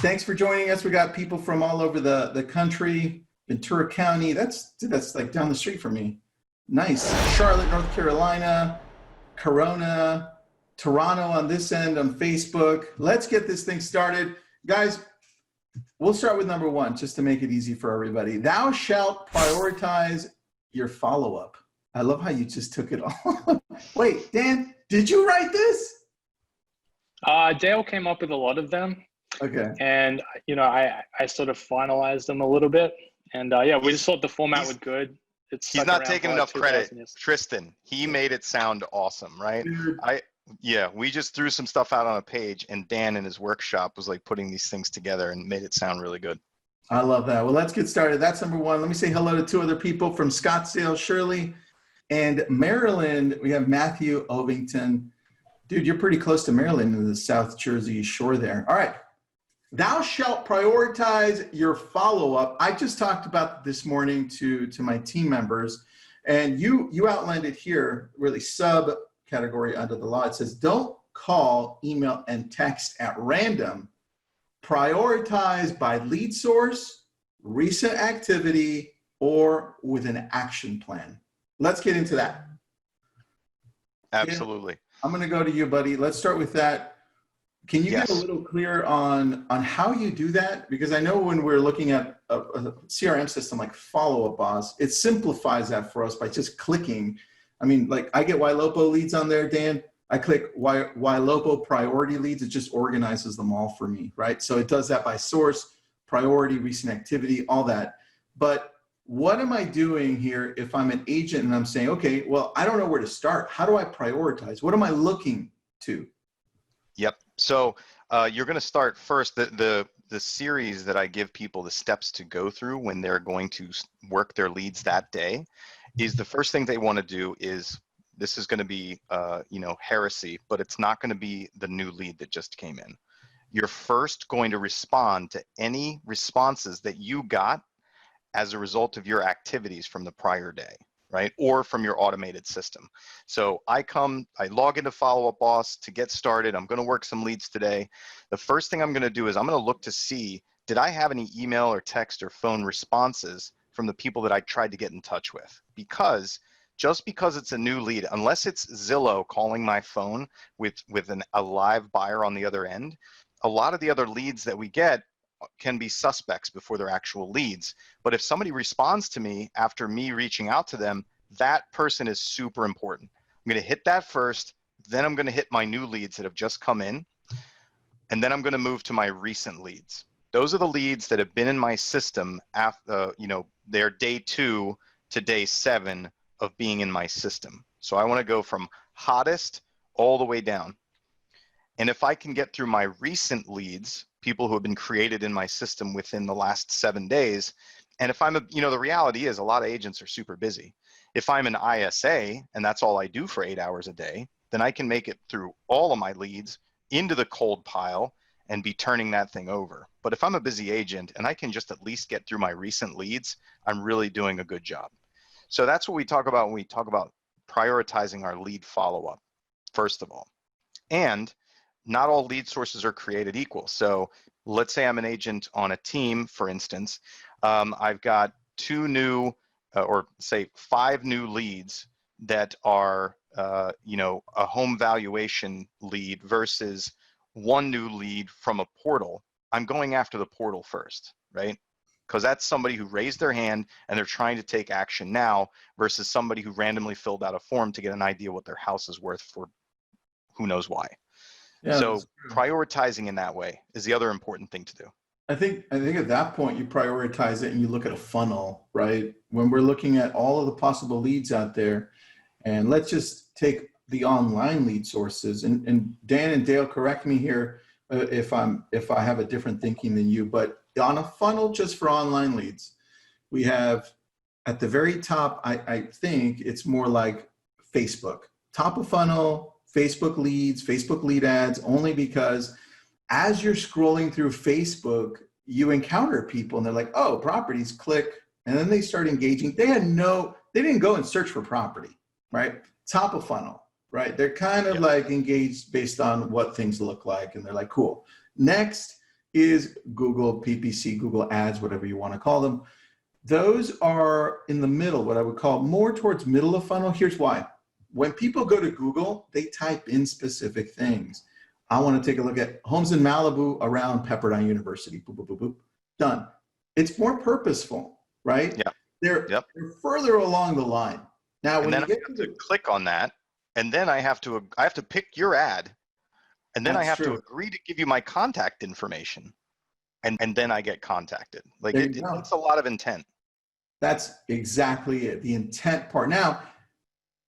Thanks for joining us. We got people from all over the country. Ventura County, that's like down the street from me. Nice. Charlotte, North Carolina, Corona, Toronto on this end on Facebook. Let's get this thing started. Guys, we'll start with number one, just to make it easy for everybody. Thou shalt prioritize your follow-up. I love how you just took it all. Wait, Dan, did you write this? Dale came up with a lot of them. Okay. And, I sort of finalized them a little bit. And yeah, we just thought the format was good. He's not taking enough credit. Tristan, he made it sound awesome, right? Dude. We just threw some stuff out on a page, and Dan in his workshop was like putting these things together and made it sound really good. I love that. Well, let's get started. That's number one. Let me say hello to two other people from Scottsdale, Shirley, and Maryland. We have Matthew Ovington. Dude, you're pretty close to Maryland in the South Jersey shore there. All right. Thou shalt prioritize your follow-up. I just talked about this morning to my team members, and you outlined it here, really subcategory under the law. It says, don't call, email, and text at random. Prioritize by lead source, recent activity, or with an action plan. Let's get into that. Absolutely. I'm going to go to you, buddy. Let's start with that. Can you get a little clear on how you do that? Because I know when we're looking at a CRM system like Follow Up Boss, it simplifies that for us by just clicking. I mean, like I get YLOPO leads on there, Dan. I click YLOPO priority leads. It just organizes them all for me, right? So it does that by source, priority, recent activity, all that. But what am I doing here if I'm an agent and I'm saying, okay, well, I don't know where to start. How do I prioritize? What am I looking to? Yep. So you're going to start first. The series that I give people the steps to go through when they're going to work their leads that day is the first thing they want to do is, this is going to be, heresy, but it's not going to be the new lead that just came in. You're first going to respond to any responses that you got as a result of your activities from the prior day, right? Or from your automated system. So I log into Follow Up Boss to get started. I'm going to work some leads today. The first thing I'm going to do is I'm going to look to see, did I have any email or text or phone responses from the people that I tried to get in touch with? Because just because it's a new lead, unless it's Zillow calling my phone with a live buyer on the other end, a lot of the other leads that we get can be suspects before they're actual leads. But if somebody responds to me after me reaching out to them, that person is super important. I'm going to hit that first, then I'm going to hit my new leads that have just come in, and then I'm going to move to my recent leads. Those are the leads that have been in my system after, they're day 2 to day 7 of being in my system. So I want to go from hottest all the way down. And if I can get through my recent leads, people who have been created in my system within the last 7 days, and if I'm the reality is a lot of agents are super busy. If I'm an ISA and that's all I do for 8 hours a day, then I can make it through all of my leads into the cold pile and be turning that thing over. But if I'm a busy agent and I can just at least get through my recent leads, I'm really doing a good job. So that's what we talk about when we talk about prioritizing our lead follow-up, first of all. And not all lead sources are created equal. So let's say I'm an agent on a team, for instance. I've got 2 new, or say 5 new leads that are, a home valuation lead versus 1 new lead from a portal. I'm going after the portal first, right? Because that's somebody who raised their hand and they're trying to take action now versus somebody who randomly filled out a form to get an idea what their house is worth for who knows why. Yeah, so prioritizing in that way is the other important thing to do. I think at that point you prioritize it and you look at a funnel, right? When we're looking at all of the possible leads out there, and let's just take the online lead sources. And Dan and Dale, correct me here if I have a different thinking than you. But on a funnel just for online leads, we have at the very top. I think it's more like Facebook, top of funnel. Facebook leads, Facebook lead ads, only because as you're scrolling through Facebook, you encounter people and they're like, oh, properties, click. And then they start engaging. They didn't go and search for property, right? Top of funnel, right? They're kind of like engaged based on what things look like. And they're like, cool. Next, is Google PPC, Google Ads, whatever you want to call them. Those are in the middle, what I would call more towards middle of funnel. Here's why. When people go to Google, they type in specific things. I want to take a look at homes in Malibu around Pepperdine University. Boop, boop, boop, boop. Done. It's more purposeful, right? Yeah. They're further along the line. Now, when and then you I get have to to click on that, and then I have to pick your ad, and then I have to true. agree to give you my contact information, and then I get contacted. Like There it you go. takes a lot of intent. That's exactly it, the intent part. Now,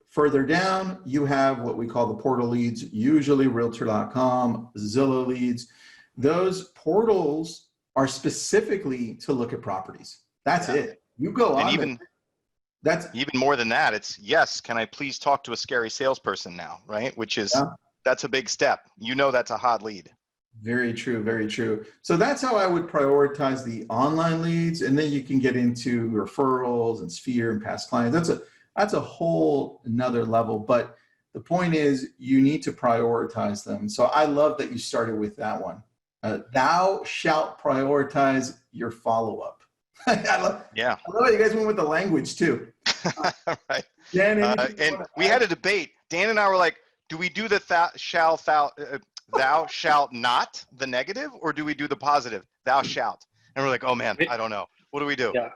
further down, you have what we call the portal leads, usually Realtor.com, Zillow leads. Those portals are specifically to look at properties. That's it. You go on. And even more than that, it's yes, can I please talk to a scary salesperson now, right? Which is, that's a big step. You know, that's a hot lead. Very true, very true. So that's how I would prioritize the online leads, and then you can get into referrals and Sphere and past clients. That's a whole another level. But the point is, you need to prioritize them. So I love that you started with that one. Thou shalt prioritize your follow-up. I love how you guys went with the language too. Right. Dan, and we had a debate. Dan and I were like, do we do the thou shalt not, the negative, or do we do the positive, thou shalt? And we're like, oh man, I don't know. What do we do? Yeah.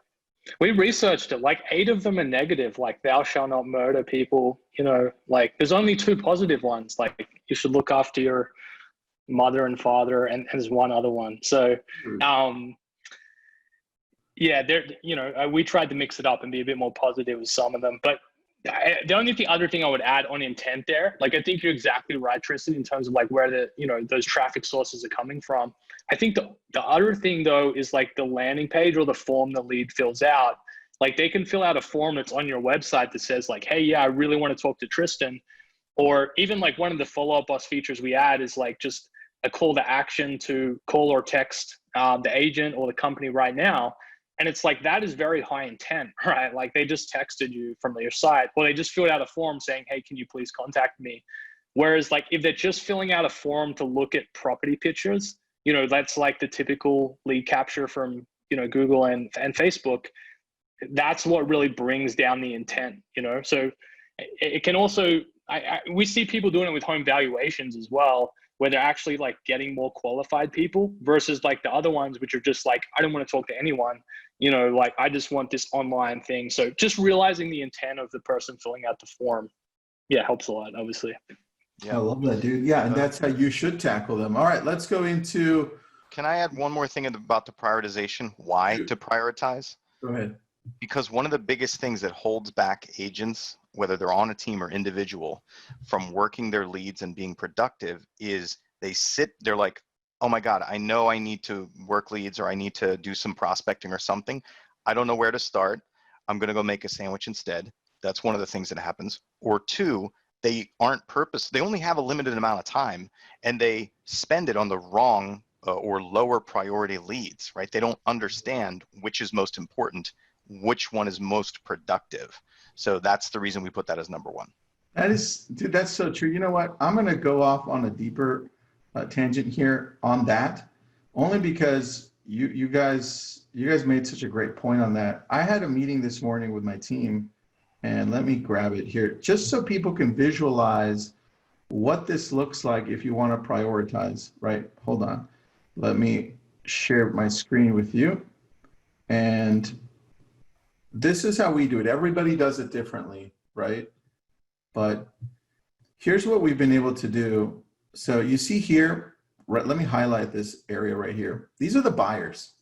We researched it. Like 8 of them are negative, like thou shalt not murder people. You know, like there's only 2 positive ones. Like you should look after your mother and father, and there's one other one. So, yeah, we tried to mix it up and be a bit more positive with some of them. But the only other thing I would add on intent there, like I think you're exactly right, Tristan, in terms of like where those traffic sources are coming from. I think the other thing though is like the landing page or the form the lead fills out. Like they can fill out a form that's on your website that says like, hey, yeah, I really want to talk to Tristan. Or even like one of the follow-up boss features we add is like just a call to action to call or text the agent or the company right now. And it's like, that is very high intent, right? Like they just texted you from your site, or they just filled out a form saying, hey, can you please contact me? Whereas like, if they're just filling out a form to look at property pictures, that's like the typical lead capture from, Google and Facebook. That's what really brings down the intent, So it can also, we see people doing it with home valuations as well, where they're actually like getting more qualified people versus like the other ones, which are just like, I don't want to talk to anyone, like I just want this online thing. So just realizing the intent of the person filling out the form, helps a lot, obviously. Yeah, I love that, dude. Yeah, and that's how you should tackle them. All right, let's go into. Can I add one more thing about the prioritization? Why to prioritize? Go ahead. Because one of the biggest things that holds back agents, whether they're on a team or individual, from working their leads and being productive is they're like, oh my God, I know I need to work leads or I need to do some prospecting or something. I don't know where to start. I'm going to go make a sandwich instead. That's one of the things that happens. Or 2, they only have a limited amount of time and they spend it on the wrong or lower priority leads, right? They don't understand which is most important, which one is most productive. So that's the reason we put that as number 1. Dude, that's so true. You know what? I'm going to go off on a deeper tangent here on that, only because you guys made such a great point on that. I had a meeting this morning with my team, and let me grab it here, just so people can visualize what this looks like if you want to prioritize, right? Hold on. Let me share my screen with you. And this is how we do it. Everybody does it differently, right? But here's what we've been able to do. So you see here, right, let me highlight this area right here. These are the buyers.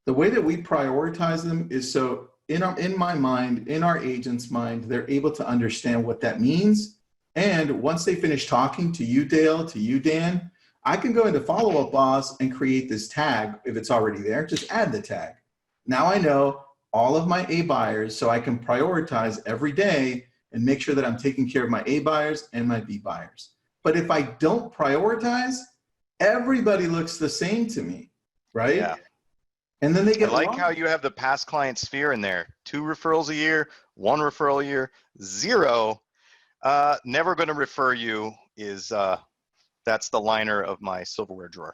The way that we prioritize them is so in my mind, in our agent's mind, they're able to understand what that means. And once they finish talking to you, Dale, to you, Dan, I can go into Follow-Up Boss and create this tag. If it's already there, just add the tag. Now I know all of my A buyers, so I can prioritize every day and make sure that I'm taking care of my A buyers and my B buyers. But if I don't prioritize, everybody looks the same to me, right? Yeah. And then they get I like how you have the past client sphere in there. 2 referrals a year, 1 referral a year, 0. Never going to refer you is that's the liner of my silverware drawer.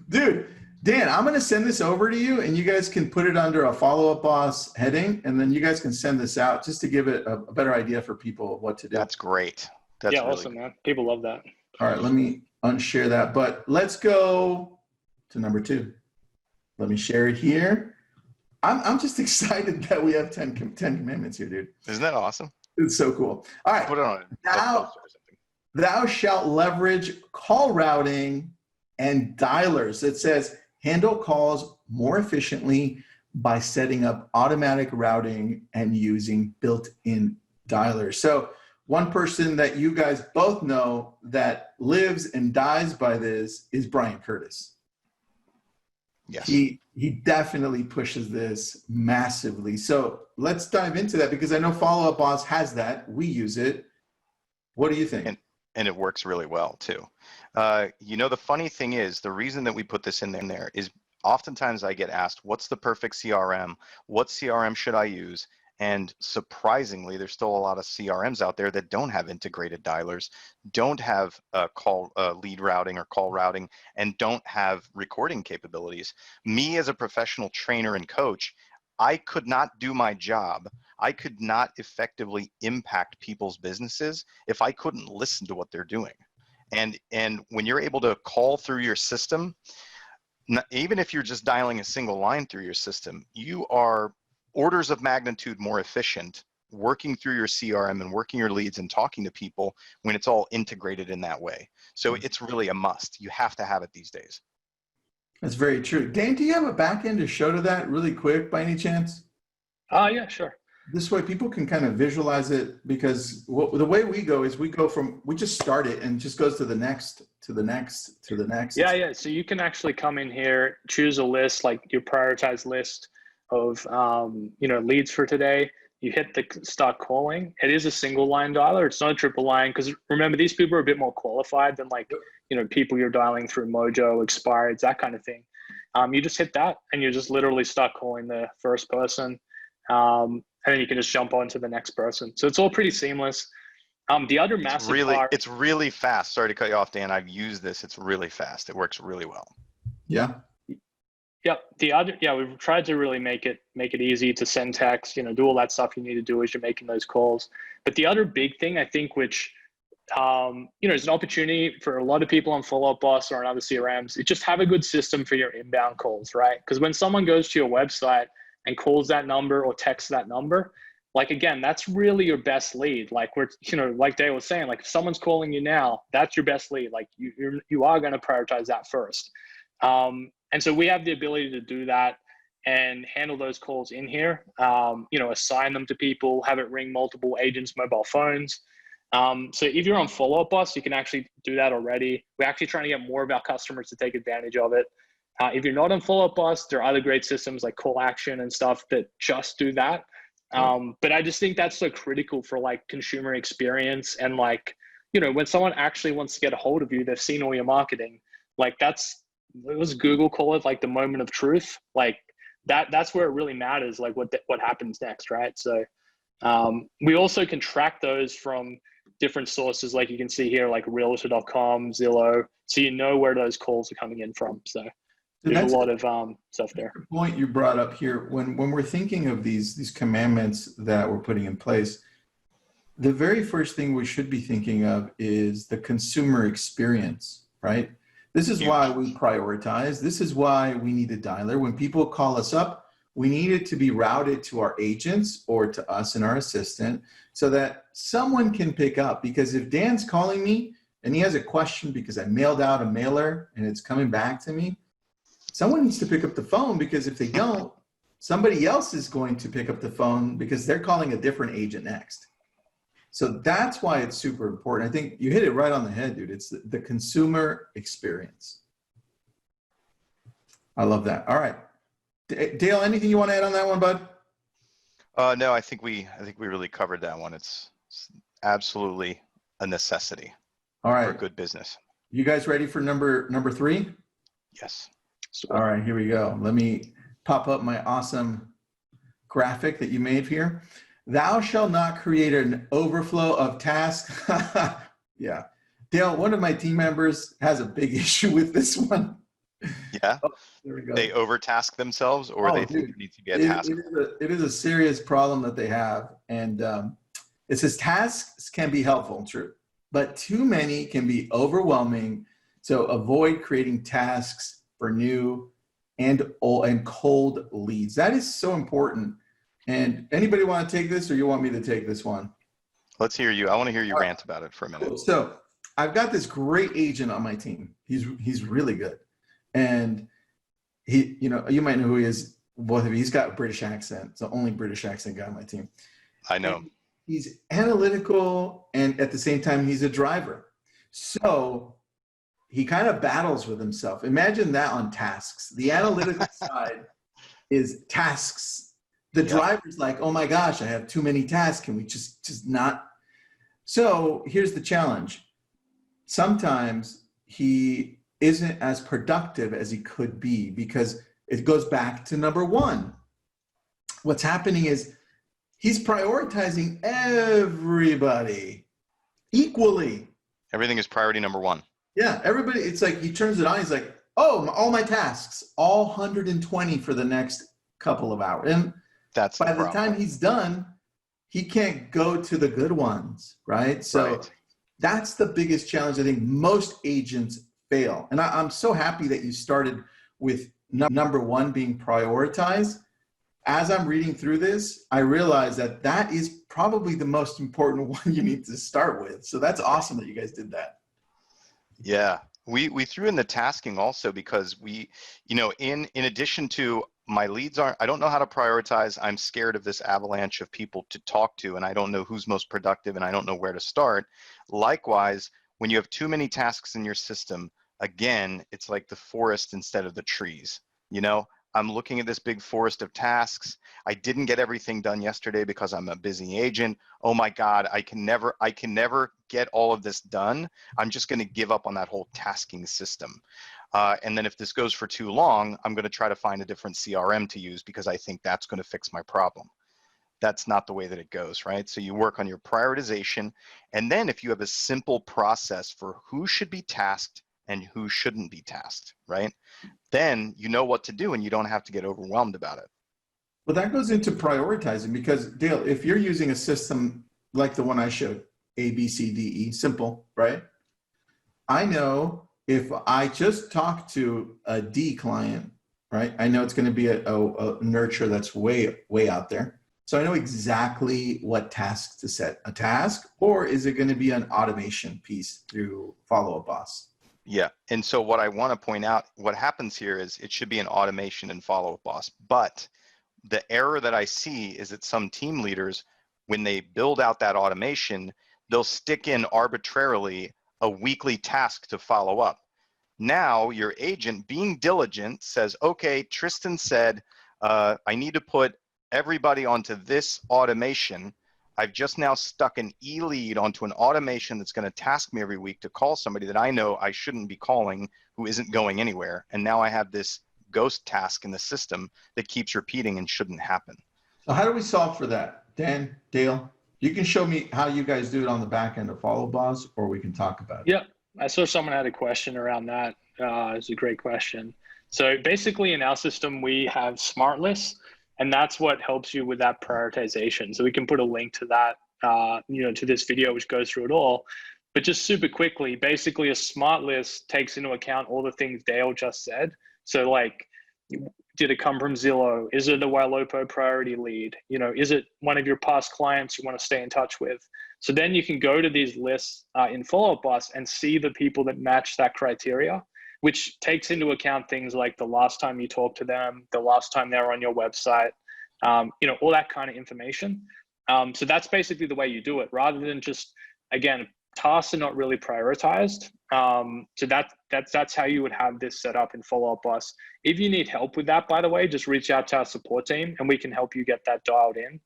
Dude, Dan, I'm going to send this over to you and you guys can put it under a follow-up boss heading. And then you guys can send this out just to give it a better idea for people of what to do. That's great. That's yeah, really awesome, good. man. People love that. All right, let me unshare that, but let's go to number 2. Let me share it here. I'm just excited that we have 10 commandments here, dude. Isn't that awesome? It's so cool. All right. Put it on. Thou shalt leverage call routing and dialers. It says handle calls more efficiently by setting up automatic routing and using built-in dialers. So one person that you guys both know that lives and dies by this is Brian Curtis. Yes. He definitely pushes this massively. So let's dive into that because I know Follow Up Boss has that. We use it. What do you think? And it works really well too. You know, the funny thing is, the reason that we put this in there is oftentimes I get asked, what's the perfect CRM? What CRM should I use? And surprisingly, there's still a lot of CRMs out there that don't have integrated dialers, don't have lead routing or call routing, and don't have recording capabilities. Me as a professional trainer and coach, I could not do my job. I could not effectively impact people's businesses if I couldn't listen to what they're doing. And when you're able to call through your system, even if you're just dialing a single line through your system, you are orders of magnitude more efficient working through your CRM and working your leads and talking to people when it's all integrated in that way. So it's really a must. You have to have it these days. That's very true. Dan, do you have a back end to show to that really quick by any chance? Yeah, sure. This way people can kind of visualize it because the way we go is we just start it and it just goes to the next, to the next, to the next. Yeah. So you can actually come in here, choose a list, like your prioritized list of leads for today. You hit the start calling. It is a single line dialer. It's not a triple line because remember, these people are a bit more qualified than people you're dialing through Mojo, expireds, that kind of thing. You just hit that and you just literally start calling the first person. And then you can just jump on to the next person. So it's all pretty seamless. The other massive part, it's really fast. Sorry to cut you off, Dan. I've used this. It's really fast. It works really well. Yeah. Yeah. We've tried to really make it easy to send text, do all that stuff you need to do as you're making those calls. But the other big thing I think, which, is an opportunity for a lot of people on Follow Up Boss or on other CRMs, is just have a good system for your inbound calls, right? Because when someone goes to your website and calls that number or texts that number, again, that's really your best lead. Like Dale was saying, if someone's calling you now, that's your best lead. You are going to prioritize that first. And so we have the ability to do that and handle those calls in here, assign them to people, have it ring multiple agents' mobile phones. So if you're on Follow Up Boss, you can actually do that already. We're actually trying to get more of our customers to take advantage of it. If you're not on Follow Up Boss, there are other great systems like Call Action and stuff that just do that. But I just think that's so critical for consumer experience. And when someone actually wants to get a hold of you, they've seen all your marketing. Let's Google call it the moment of truth. That's where it really matters. What happens next, right? So we also can track those from different sources. You can see here, realtor.com, Zillow. So you know where those calls are coming in from. So there's a lot of stuff there. The point you brought up here, when we're thinking of these commandments that we're putting in place, the very first thing we should be thinking of is the consumer experience, right? This is why we prioritize. This is why we need a dialer. When people call us up, we need it to be routed to our agents or to us and our assistant so that someone can pick up. Because if Dan's calling me and he has a question because I mailed out a mailer and it's coming back to me, someone needs to pick up the phone, because if they don't, somebody else is going to pick up the phone because they're calling a different agent next. So that's why it's super important. I think you hit it right on the head, dude. It's the consumer experience. I love that. All right. Dale, anything you want to add on that one, bud? No, I think we really covered that one. It's absolutely a necessity. All right. For good business. You guys ready for number 3? Yes. All right, here we go. Let me pop up my awesome graphic that you made here. Thou shalt not create an overflow of tasks. Yeah. Dale, one of my team members has a big issue with this one. Yeah. Oh, there we go. They overtask themselves, or they think dude, they need to get tasked. it is a serious problem that they have. And it says tasks can be helpful, true, but too many can be overwhelming. So avoid creating tasks for new and cold leads. That is so important. And anybody want to take this, or you want me to take this one? Let's hear you. I want to hear you rant about it for a minute. So I've got this great agent on my team. He's really good. And he, you might know who he is. Both of you. He's got a British accent. It's the only British accent guy on my team. I know. And he's analytical, and at the same time, he's a driver. So he kind of battles with himself. Imagine that on tasks. The analytical side is tasks. The driver's like, oh my gosh, I have too many tasks. Can we just not? So here's the challenge. Sometimes he isn't as productive as he could be, because it goes back to number one. What's happening is he's prioritizing everybody equally. Everything is priority number one. Yeah, everybody. It's like he turns it on. He's like, oh, all my tasks, all 120 for the next couple of hours. And that's by the time he's done, he can't go to the good ones, right? So that's the biggest challenge. I think most agents fail. And I'm so happy that you started with number one being prioritized. As I'm reading through this, I realize that is probably the most important one you need to start with. So that's awesome that you guys did that. Yeah, we threw in the tasking also because we, in addition to my leads I don't know how to prioritize. I'm scared of this avalanche of people to talk to, and I don't know who's most productive, and I don't know where to start. Likewise, when you have too many tasks in your system, again, it's like the forest instead of the trees. I'm looking at this big forest of tasks. I didn't get everything done yesterday because I'm a busy agent. Oh my God, I can never get all of this done. I'm just going to give up on that whole tasking system. And then if this goes for too long, I'm going to try to find a different CRM to use because I think that's going to fix my problem. That's not the way that it goes, right? So you work on your prioritization. And then if you have a simple process for who should be tasked and who shouldn't be tasked, right? Then you know what to do and you don't have to get overwhelmed about it. Well, that goes into prioritizing, because Dale, if you're using a system like the one I showed, A, B, C, D, E, simple, right? I know if I just talk to a D client, right? I know it's going to be a nurture that's way out there. So I know exactly what task to set. A task, or is it going to be an automation piece through Follow-Up Boss? Yeah, and so what I want to point out, what happens here is it should be an automation and Follow-Up Boss. But the error that I see is that some team leaders, when they build out that automation, they'll stick in arbitrarily a weekly task to follow up. Now your agent, being diligent, says, okay, Tristan said, I need to put everybody onto this automation. I've just now stuck an e-lead onto an automation that's going to task me every week to call somebody that I know I shouldn't be calling, who isn't going anywhere. And now I have this ghost task in the system that keeps repeating and shouldn't happen. So how do we solve for that? Dan, Dale, you can show me how you guys do it on the back end of Follow-Up Boss, or we can talk about it. Yeah, I saw someone had a question around that. It's a great question. So basically in our system, we have smart lists, and that's what helps you with that prioritization. So we can put a link to that, to this video, which goes through it all. But just super quickly, basically a smart list takes into account all the things Dale just said. So like, did it come from Zillow? Is it a Wailopo priority lead? Is it one of your past clients you want to stay in touch with? So then you can go to these lists in Follow-Up Boss and see the people that match that criteria, which takes into account things like the last time you talked to them, the last time they were on your website, all that kind of information. So that's basically the way you do it, rather than just, again, tasks are not really prioritized. So that's how you would have this set up in Follow-Up Boss. If you need help with that, by the way, just reach out to our support team and we can help you get that dialed in.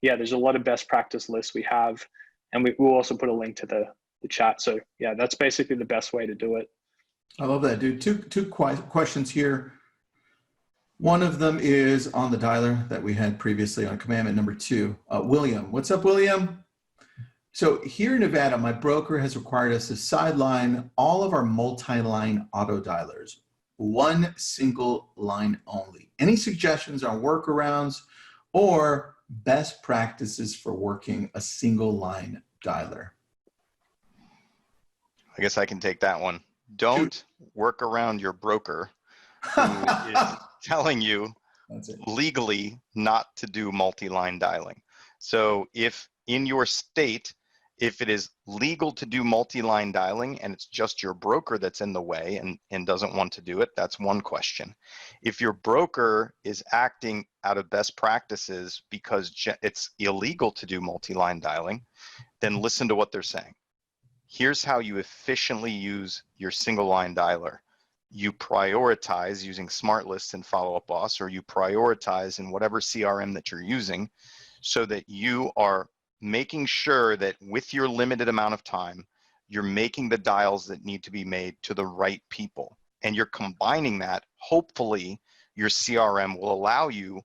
There's a lot of best practice lists we have, and we'll also put a link to the chat. So yeah, that's basically the best way to do it. I love that, dude. Two questions here. One of them is on the dialer that we had previously on commandment number 2. William, what's up, William? So here in Nevada, my broker has required us to sideline all of our multi-line auto dialers, one single line only. Any suggestions on workarounds or best practices for working a single line dialer? I guess I can take that one. Don't work around your broker who is telling you That's it. legally not to do multi-line dialing. So if in your state, if it is legal to do multi-line dialing and it's just your broker that's in the way and doesn't want to do it, that's one question. If your broker is acting out of best practices because it's illegal to do multi-line dialing, then listen to what they're saying. Here's how you efficiently use your single line dialer. You prioritize using Smart Lists and Follow Up Boss, or you prioritize in whatever CRM that you're using, so that you are making sure that with your limited amount of time, you're making the dials that need to be made to the right people. And you're combining that. Hopefully, your CRM will allow you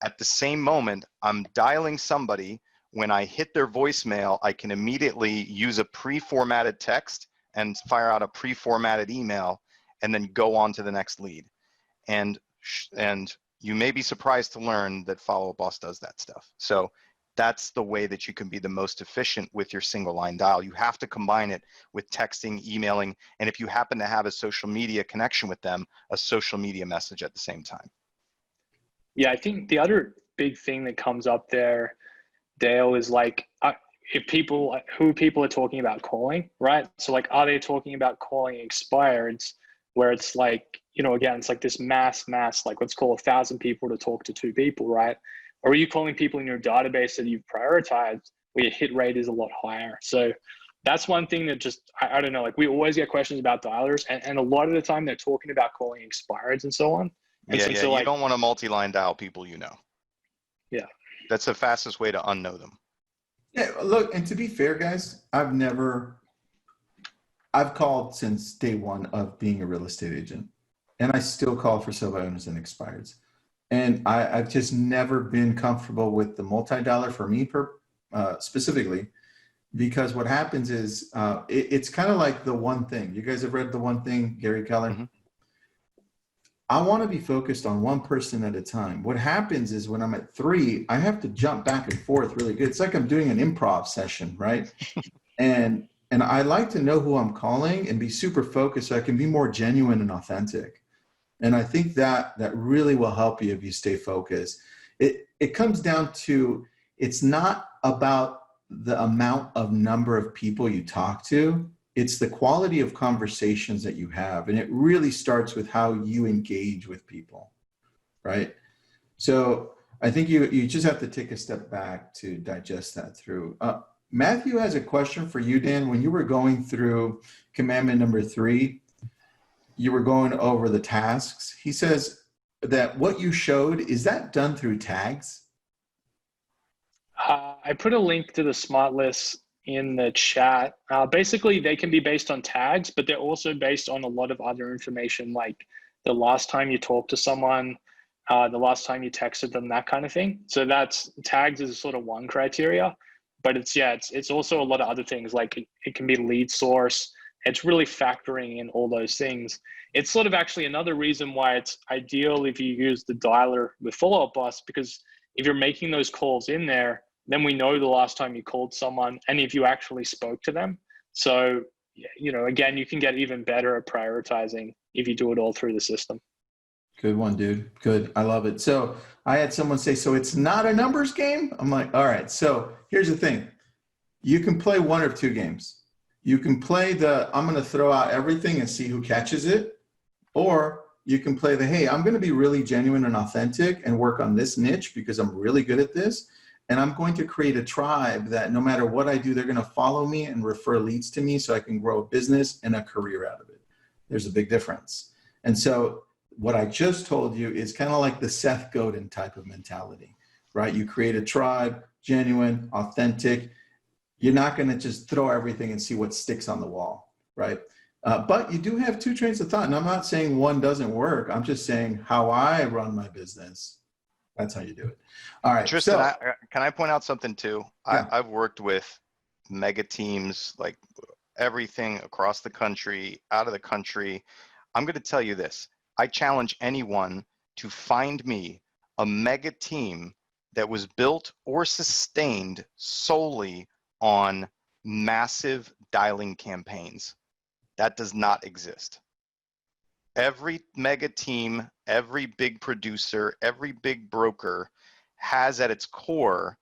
at the same moment, I'm dialing somebody. When I hit their voicemail, I can immediately use a pre-formatted text and fire out a pre-formatted email and then go on to the next lead. And you may be surprised to learn that Follow Up Boss does that stuff. So that's the way that you can be the most efficient with your single line dial. You have to combine it with texting, emailing, and if you happen to have a social media connection with them, a social media message at the same time. Yeah, I think the other big thing that comes up there, Dale, is like if who people are talking about calling, right? So like, are they talking about calling expireds where it's like, again, it's like this mass, like let's call 1,000 people to talk to 2 people, right? Or are you calling people in your database that you've prioritized where your hit rate is a lot higher? So that's one thing that just, I don't know, like we always get questions about dialers and a lot of the time they're talking about calling expireds and so on. And Yeah, so you like, don't want to multi-line dial people you know. Yeah. That's the fastest way to unknow them. Yeah, look, and to be fair, guys, I've called since day one of being a real estate agent, and I still call for sale by owners and expireds. And I've just never been comfortable with the multi-dialer for me specifically, because what happens is it's kind of like The One Thing. You guys have read The One Thing, Gary Keller? Mm-hmm. I want to be focused on one person at a time. What happens is when I'm at 3, I have to jump back and forth really good. It's like I'm doing an improv session, right? and I like to know who I'm calling and be super focused so I can be more genuine and authentic. And I think that really will help you if you stay focused. It comes down to, it's not about the amount of number of people you talk to. It's the quality of conversations that you have. And it really starts with how you engage with people, right? So I think you just have to take a step back to digest that through. Matthew has a question for you, Dan. When you were going through commandment number 3, you were going over the tasks. He says that what you showed, is that done through tags? I put a link to the smart lists in the chat. Basically, they can be based on tags, but they're also based on a lot of other information, like the last time you talked to someone, the last time you texted them, that kind of thing. So that's tags is sort of one criteria, but it's also a lot of other things, like it can be lead source. It's really factoring in all those things. It's sort of actually another reason why it's ideal if you use the dialer with Follow Up Boss, because if you're making those calls in there, then we know the last time you called someone and if you actually spoke to them. So, again, you can get even better at prioritizing if you do it all through the system. Good one, dude. Good. I love it. So I had someone say, so it's not a numbers game? I'm like, all right. So here's the thing. You can play one of 2 games. You can play I'm going to throw out everything and see who catches it. Or you can play hey, I'm going to be really genuine and authentic and work on this niche because I'm really good at this. And I'm going to create a tribe that no matter what I do, they're going to follow me and refer leads to me so I can grow a business and a career out of it. There's a big difference. And so what I just told you is kind of like the Seth Godin type of mentality, right? You create a tribe, genuine, authentic. You're not going to just throw everything and see what sticks on the wall, right? But you do have 2 trains of thought. And I'm not saying one doesn't work. I'm just saying how I run my business. That's how you do it. All right. Tristan, can I point out something too? Yeah. I've worked with mega teams, like everything across the country, out of the country. I'm going to tell you this. I challenge anyone to find me a mega team that was built or sustained solely on massive dialing campaigns. That does not exist. Every mega team, every big producer, every big broker has at its core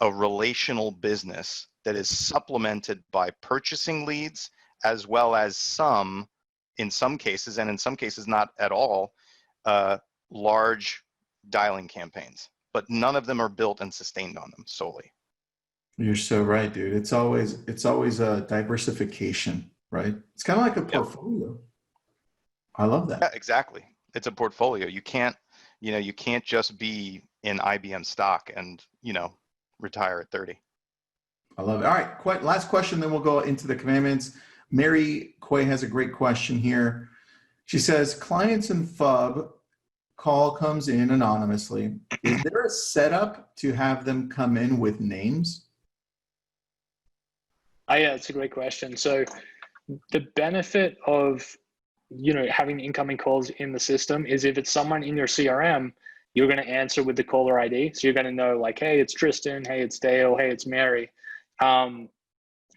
a relational business that is supplemented by purchasing leads, as well as some, in some cases, and in some cases not at all, large dialing campaigns. But none of them are built and sustained on them solely. You're so right, dude. It's always a diversification, right? It's kind of like a portfolio. I love that. Yeah, exactly. It's a portfolio. You can't just be in IBM stock and, retire at 30. I love it. All right, last question, then we'll go into the commandments. Mary Quay has a great question here. She says, clients and FUB call comes in anonymously. Is there a setup to have them come in with names? Yeah, it's a great question. So the benefit of having incoming calls in the system is if it's someone in your CRM, you're going to answer with the caller ID. So you're going to know like, hey, it's Tristan, hey, it's Dale, hey, it's Mary.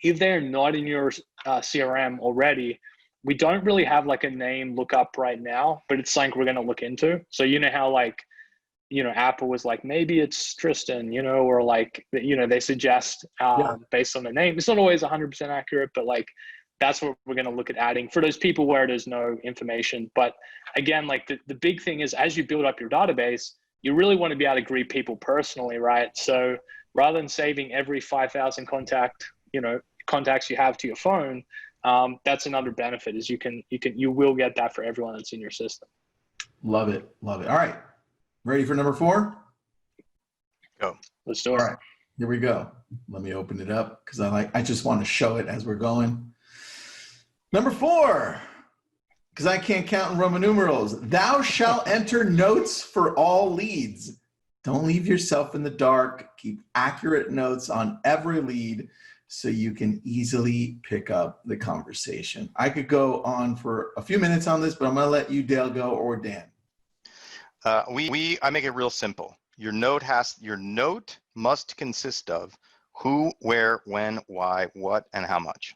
If they're not in your CRM already, we don't really have like a name lookup right now, but it's something we're going to look into. So how like, Apple was like, maybe it's Tristan, or like, they suggest based on the name. It's not always 100% accurate, but like, that's what we're going to look at adding for those people where there's no information. But again, like the big thing is as you build up your database, you really want to be able to greet people personally, right? So rather than saving every 5,000 contacts you have to your phone, that's another benefit is you will get that for everyone that's in your system. Love it. Love it. All right. Ready for number 4? Go. Let's do it. All right. Here we go. Let me open it up because I just want to show it as we're going. Number 4, because I can't count in Roman numerals. Thou shalt enter notes for all leads. Don't leave yourself in the dark. Keep accurate notes on every lead so you can easily pick up the conversation. I could go on for a few minutes on this, but I'm going to let you, Dale, go, or Dan. I make it real simple. Your note must consist of who, where, when, why, what, and how much.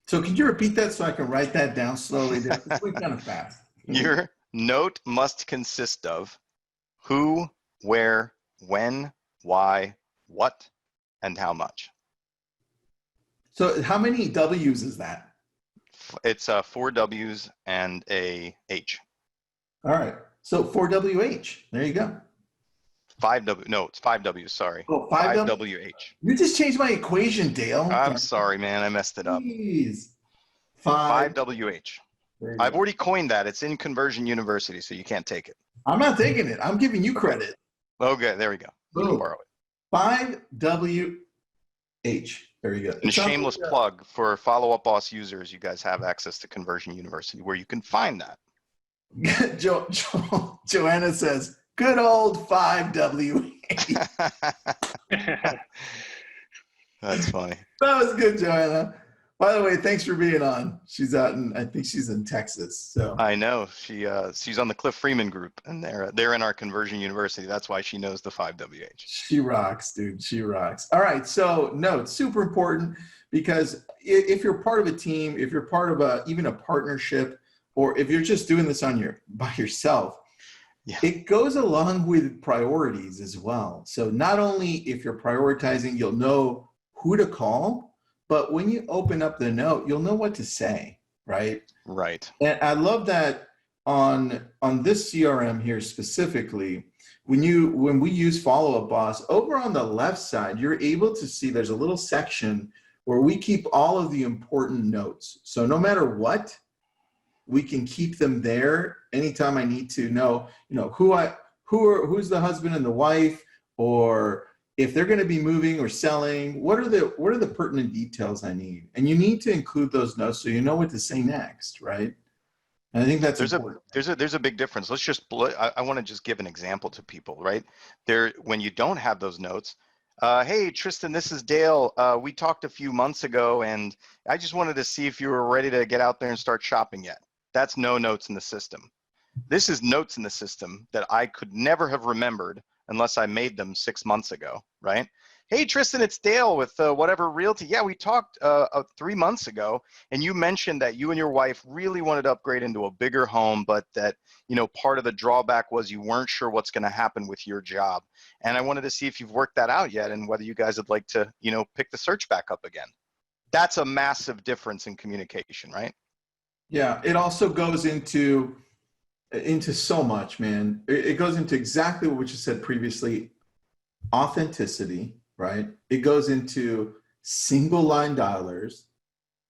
So can you repeat that so I can write that down slowly? It's going kind of fast. Your note must consist of who, where, when, why, what, and how much. So how many W's is that? It's 4 W's and a H. All right. So 4WH. There you go. 5 W. No, it's 5 W's. Sorry. Oh, 5 WH. You just changed my equation, Dale. I'm sorry, man. I messed it up. Jeez. 5 WH. I've already coined that. It's in Conversion University, so you can't take it. I'm not taking it. I'm giving you credit. Okay, there we go. You can borrow it. 5WH. There you go. And a shameless plug for Follow Up Boss users. You guys have access to Conversion University where you can find that. Joanna says, good old 5WH. That's funny. That was good, Joanna. By the way, thanks for being on. She's out in, I think she's in Texas. So I know she's on the Cliff Freeman group, and they're in our Conversion University. That's why she knows the 5WH. She rocks, dude. She rocks. All right, so notes, super important because if you're part of a team, if you're part of even a partnership, or if you're just doing this by yourself, it goes along with priorities as well. So not only if you're prioritizing, you'll know who to call, but when you open up the note, you'll know what to say, right? Right. And I love that on this CRM here specifically, when we use Follow Up Boss, over on the left side, you're able to see there's a little section where we keep all of the important notes. So no matter what, we can keep them there anytime I need to know, who's the husband and the wife, or if they're going to be moving or selling, what are the pertinent details I need? And you need to include those notes so you know what to say next, right? And I think that's important. There's a big difference. I want to just give an example to people, right? When you don't have those notes, Hey, Tristan, this is Dale. We talked a few months ago, and I just wanted to see if you were ready to get out there and start shopping yet. That's no notes in the system. This is notes in the system that I could never have remembered unless I made them 6 months ago, right? Hey, Tristan, it's Dale with whatever realty. Yeah, we talked 3 months ago, and you mentioned that you and your wife really wanted to upgrade into a bigger home, but that, you know, part of the drawback was you weren't sure what's going to happen with your job. And I wanted to see if you've worked that out yet and whether you guys would like to, you know, pick the search back up again. That's a massive difference in communication, right? Yeah, it also goes into so much, man. It goes into exactly what you said previously, authenticity, right? It goes into single line dialers.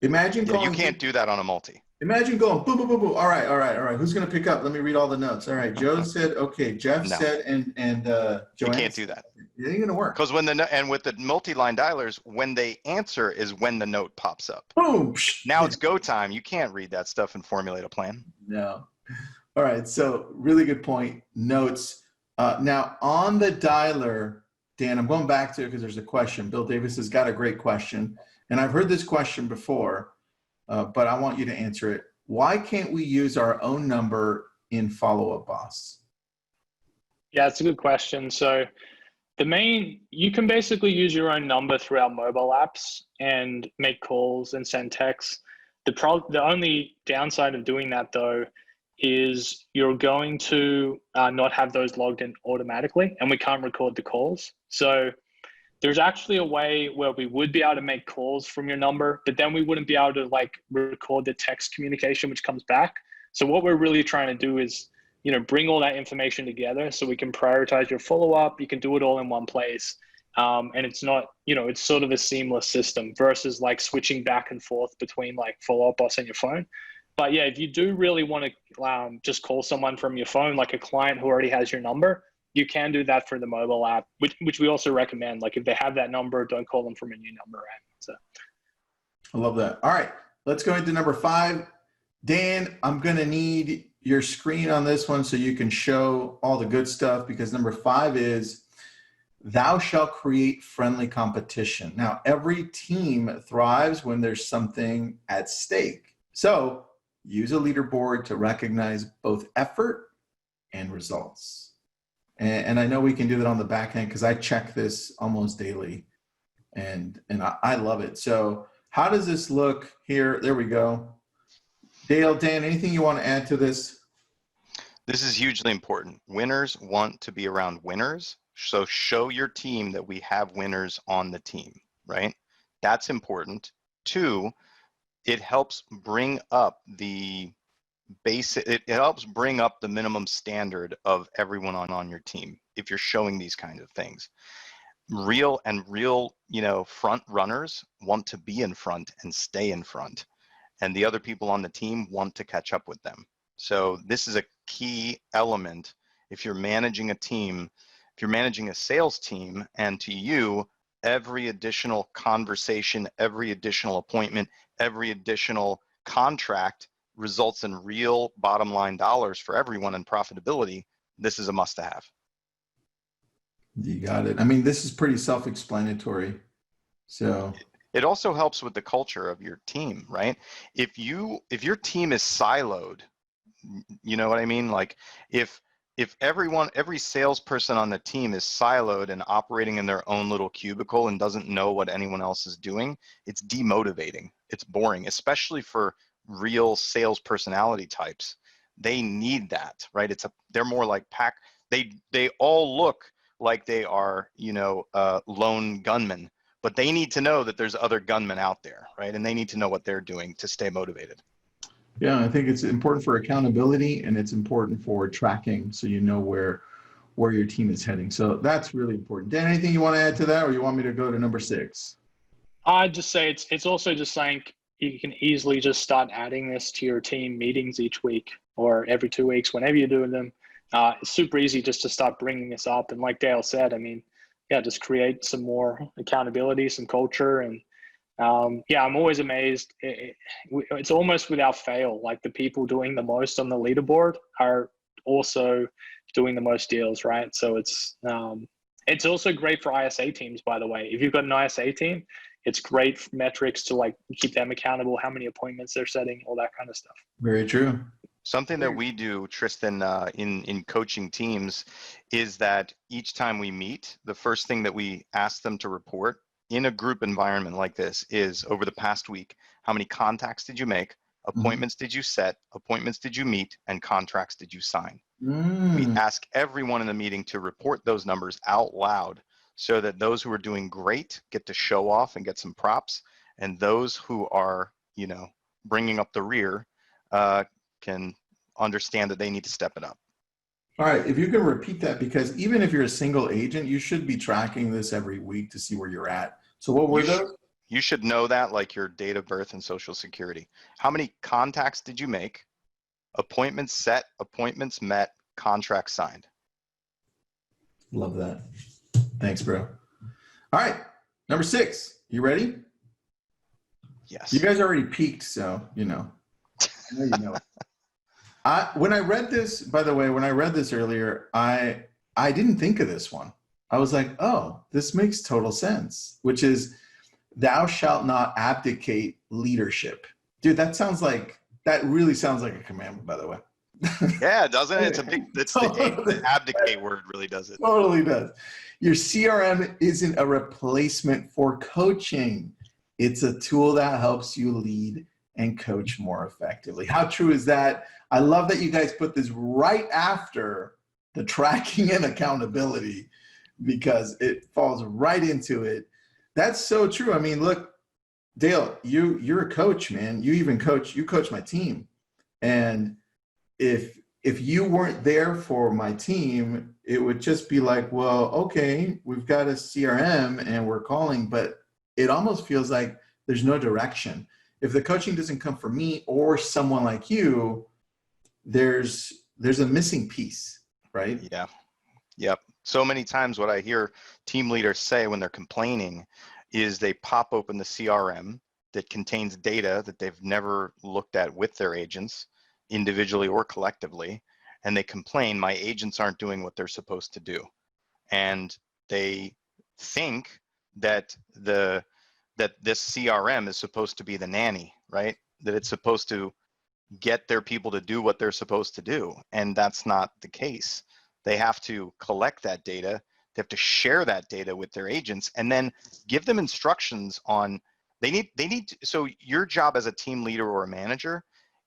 Imagine Yeah, you can't do that on a multi. Imagine going boom, boom, boom, boom. All right. Who's going to pick up? Let me read all the notes. All right. Joe said, okay. Jeff said, and Joanne. You can't do that. It ain't going to work. Because with the multi-line dialers, when they answer is when the note pops up. Boom. Now it's go time. You can't read that stuff and formulate a plan. No. All right. So really good point. Notes. Now on the dialer, Dan, I'm going back to it because there's a question. Bill Davis has got a great question. And I've heard this question before, but I want you to answer it. Why can't we use our own number in Follow Up Boss? Yeah, it's a good question. So you can basically use your own number through our mobile apps and make calls and send texts. The only downside of doing that though is you're going to not have those logged in automatically, and we can't record the calls. So there's actually a way where we would be able to make calls from your number, but then we wouldn't be able to like record the text communication which comes back. So what we're really trying to do is, you know, bring all that information together so we can prioritize your follow-up. You can do it all in one place. And it's not, you know, it's sort of a seamless system versus like switching back and forth between like Follow Up Boss and your phone. But yeah, if you do really want to just call someone from your phone, like a client who already has your number, you can do that for the mobile app, which we also recommend. Like if they have that number, don't call them from a new number. Right? So. I love that. All right, let's go into number 5. Dan, I'm going to need your screen on this one so you can show all the good stuff, because number 5 is thou shalt create friendly competition. Now, every team thrives when there's something at stake. So use a leaderboard to recognize both effort and results. And I know we can do that on the back end because I check this almost daily, and I love it. So how does this look here? There we go. Dale, Dan, anything you want to add to this? This is hugely important. Winners want to be around winners. So show your team that we have winners on the team, right? That's important. 2, it helps bring up the basic, it helps bring up the minimum standard of everyone on your team if you're showing these kinds of things. Real, you know, front runners want to be in front and stay in front, and the other people on the team want to catch up with them. So this is a key element if you're managing a team, if you're managing a sales team, and to you, every additional conversation, every additional appointment, every additional contract results in real bottom line dollars for everyone and profitability. This is a must to have. You got it. I mean, this is pretty self-explanatory. So it also helps with the culture of your team, right? If your team is siloed, you know what I mean? Like if every salesperson on the team is siloed and operating in their own little cubicle and doesn't know what anyone else is doing, it's demotivating. It's boring, especially for real sales personality types. They need that, right? They're more like pack. They all look like they are, you know, lone gunmen, but they need to know that there's other gunmen out there, right? And they need to know what they're doing to stay motivated. Yeah, I think it's important for accountability, and it's important for tracking so you know where your team is heading. So that's really important. Dan, anything you want to add to that, or you want me to go to number 6? I'd just say it's also just saying you can easily just start adding this to your team meetings each week or every 2 weeks, whenever you're doing them. It's super easy just to start bringing this up. And like Dale said, I mean, yeah, just create some more accountability, some culture. And yeah, I'm always amazed. It's almost without fail, like the people doing the most on the leaderboard are also doing the most deals, right? So it's It's also great for ISA teams, by the way. If you've got an ISA team, it's great metrics to like keep them accountable, how many appointments they're setting, all that kind of stuff. Very true. Something that we do, Tristan, in coaching teams is that each time we meet, the first thing that we ask them to report in a group environment like this is, over the past week, how many contacts did you make, appointments did you set, appointments did you meet, and contracts did you sign? We ask everyone in the meeting to report those numbers out loud so that those who are doing great get to show off and get some props, and those who are, you know, bringing up the rear can understand that they need to step it up. All right, if you can repeat that, because even if you're a single agent, you should be tracking this every week to see where you're at. So what were those? You should know that, like your date of birth and social security. How many contacts did you make? Appointments set, appointments met, contracts signed. Love that. Thanks, bro. All right, number 6. You ready? Yes. You guys already peaked, so you know. I know you know it. When I read this, by the way, when I read this earlier, I didn't think of this one. I was like, oh, this makes total sense, which is, thou shalt not abdicate leadership. Dude, that really sounds like a commandment, by the way. Yeah, doesn't it? The abdicate word really does it. Totally does. Your CRM isn't a replacement for coaching. It's a tool that helps you lead and coach more effectively. How true is that? I love that you guys put this right after the tracking and accountability, because it falls right into it. That's so true. I mean, look, Dale, you're a coach, man. You coach my team. And if you weren't there for my team, it would just be like, well, okay, we've got a CRM and we're calling, but it almost feels like there's no direction. If the coaching doesn't come from me or someone like you, there's a missing piece, right? Yeah. Yep. So many times what I hear team leaders say when they're complaining is they pop open the CRM that contains data that they've never looked at with their agents, individually or collectively, and they complain, my agents aren't doing what they're supposed to do. And they think that this CRM is supposed to be the nanny, right? That it's supposed to get their people to do what they're supposed to do. And that's not the case. They have to collect that data. They have to share that data with their agents and then give them instructions on, so your job as a team leader or a manager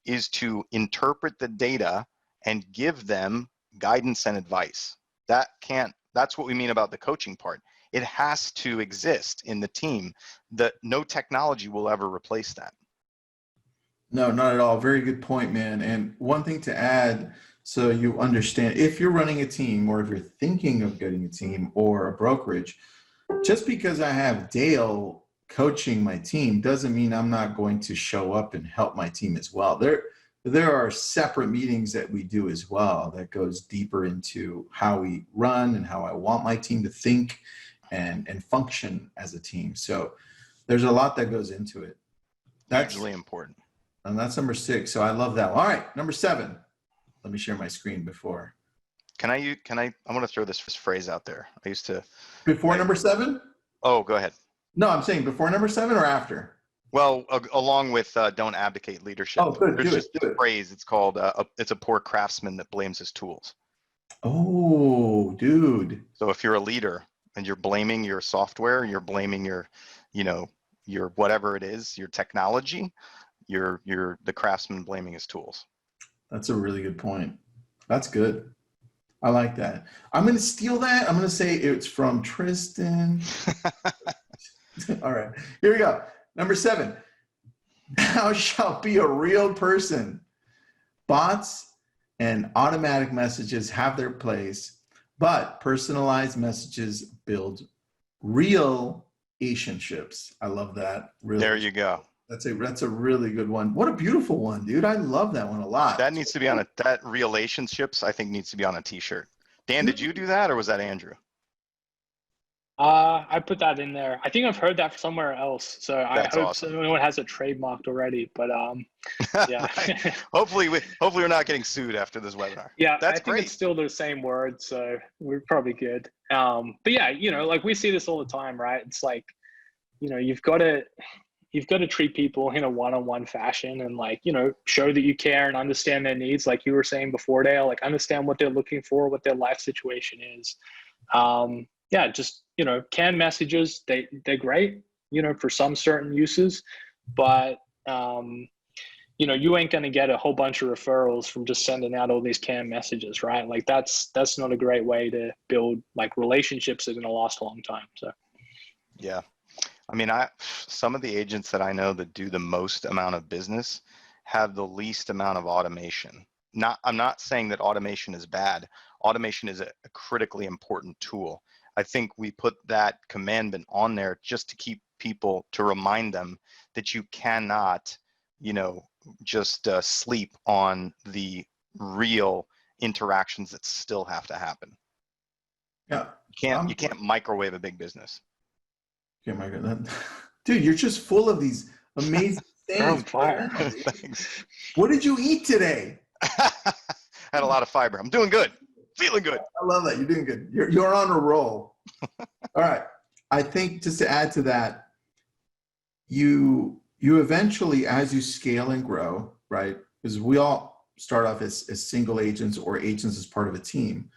is to interpret the data and give them guidance and advice. That's what we mean about the coaching part. It has to exist in the team. No technology will ever replace that. No, not at all. Very good point, man. And one thing to add, so you understand, if you're running a team or if you're thinking of getting a team or a brokerage, just because I have Dale coaching my team doesn't mean I'm not going to show up and help my team as well. There are separate meetings that we do as well that goes deeper into how we run and how I want my team to think and function as a team. So there's a lot that goes into it. That's really important. And that's number 6. So I love that one. All right, number 7. Let me share my screen before. I want to throw this phrase out there. I used to. Before number 7? Oh, go ahead. No, I'm saying before number 7 or after? Well, along with don't abdicate leadership. Oh, good. There's just a phrase. It's called it's a poor craftsman that blames his tools. Oh, dude. So if you're a leader and you're blaming your software, you're blaming your whatever it is, your technology, you're the craftsman blaming his tools. That's a really good point. That's good. I like that. I'm going to steal that. I'm going to say it's from Tristan. All right, here we go. Number 7, thou shalt be a real person. Bots and automatic messages have their place, but personalized messages build real relationships. I love that. There you go. That's a really good one. What a beautiful one, dude. I love that one a lot. That needs to be on that relationships, I think, needs to be on a t-shirt. Dan, did you do that or was that Andrew? I put that in there. I think I've heard that somewhere else. So I That's hope awesome. someone has it trademarked already. But yeah. hopefully we're not getting sued after this webinar. Yeah, That's I think great. it's still the same word, so we're probably good. But yeah, like we see this all the time, right? It's like, you've got to treat people in a one-on-one fashion and like, show that you care and understand their needs. Like you were saying before, Dale, like understand what they're looking for, what their life situation is. Yeah, just, canned messages, they're great, for some certain uses, but, you ain't going to get a whole bunch of referrals from just sending out all these canned messages, right? Like that's not a great way to build like relationships that are going to last a long time. So, yeah. I mean, some of the agents that I know that do the most amount of business have the least amount of automation. I'm not saying that automation is bad. Automation is a critically important tool. I think we put that commandment on there just to keep people, to remind them that you cannot, just sleep on the real interactions that still have to happen. Yeah. You can't microwave a big business. Can't microwave that. Dude, you're just full of these amazing things. on fire. Thanks. What did you eat today? Had a lot of fiber. I'm doing good. Feeling good. I love that. You're doing good. You're on a roll. All right. I think just to add to that, you eventually, as you scale and grow, right? Because we all start off as single agents or agents as part of a team.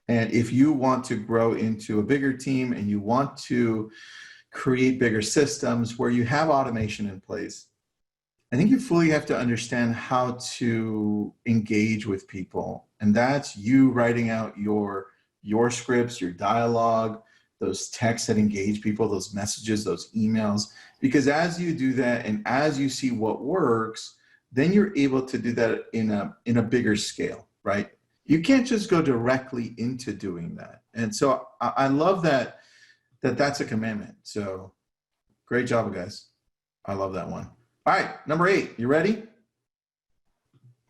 And if you want to grow into a bigger team and you want to create bigger systems where you have automation in place, I think you fully have to understand how to engage with people. And that's you writing out your scripts, your dialogue, those texts that engage people, those messages, those emails. Because as you do that and as you see what works, then you're able to do that in a bigger scale, right? You can't just go directly into doing that. And so I love that's a commandment. So great job, guys. I love that one. All right, number 8, you ready?